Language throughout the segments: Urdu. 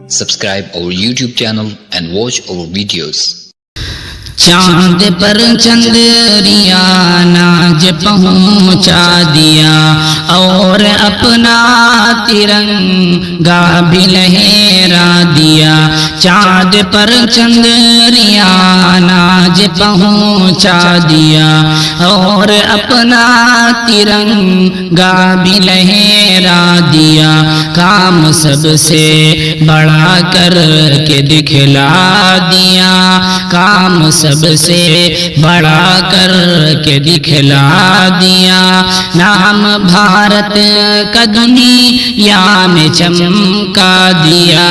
Subscribe our YouTube channel and watch our videos. چاند پر چندریا ناج پہنچا دیا اور اپنا ترنگا بھی لہرا دیا. چاند پر چندریا ناج پہنچا دیا اور اپنا ترنگا بھی لہرا دیا. کام سب سے بڑا کر کے دکھلا دیا. کام سب سے بڑا کر کے دکھلا دیا. نام بھارت کا دنیا میں چمکا دیا.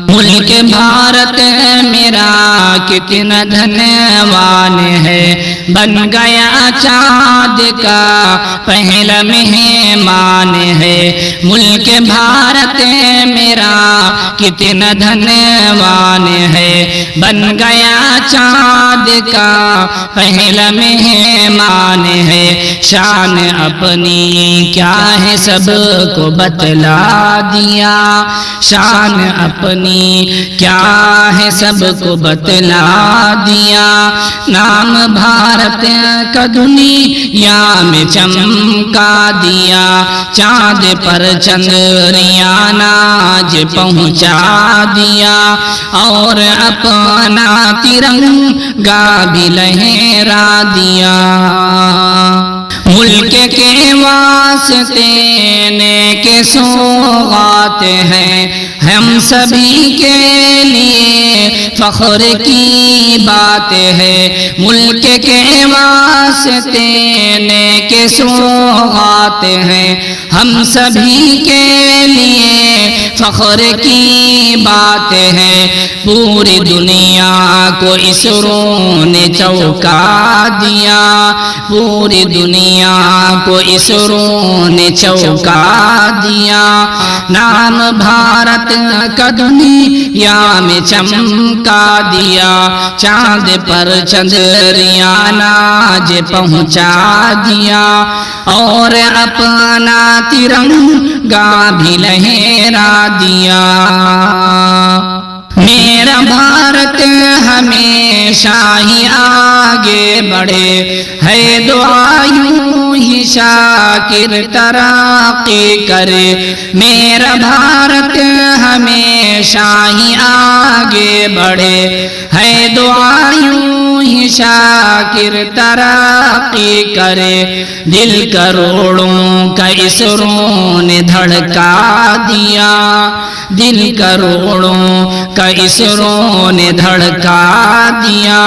ملک بھارت میرا کتنا دھنوان ہے. بن گیا چاند کا پہلا مہمان ہے. ملک بھارت میرا کتنا دھنوان ہے. بن گیا چاند کا پہلا مہمان ہے. شان اپنی کیا ہے سب کو بتلا دیا. شان اپنی کیا ہے سب کو بتلا دیا. نام بھارت کا دنیا میں چمکا دیا. چاند پر چندریا ناج پہنچا دیا اور اپنا ترنگا بھی لہرا دیا. ملک کے واسطے نیک سوغات ہیں. ہم سبھی کے لیے فخر کی بات ہے. ملک کے واسطے نیک سوغات ہیں. ہم سبھی کے لیے فخر کی بات ہے. پوری دنیا کو اسرو نے چوکا دیا. پوری دنیا کو اسرو نے چوکا دیا. نام بھارت کا دنیا میں چمکا دیا. چاند پر چندریا ناج پہنچا دیا اور اپنا ترنگا بھی لہرا دیا. میرا بھارت ہمیشہ ہی آگے بڑھے ہے. دعا یوں ہی شاکر ترقی کرے. میرا بھارت ہمیشہ ہی آگے بڑھے ہے. دعا یوں ہی شاکر ترقی کرے. دل کروڑوں کا اسرو نے دھڑکا دیا. دل کروڑوں کا اسرو نے دھڑکا دیا.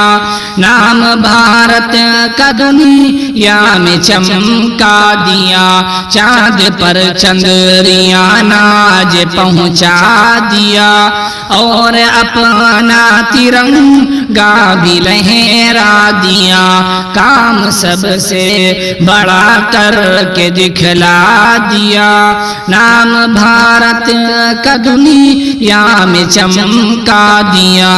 نام بھارت کا دنیا میں چمکا دیا. چاند پر چندریا ناج پہنچا دیا اور اپنا ترنگا بھی لہرا دیا. کام سب سے بڑا کر کے دکھلا دیا. نام بھارت کا دنیا میں چمکا دیا.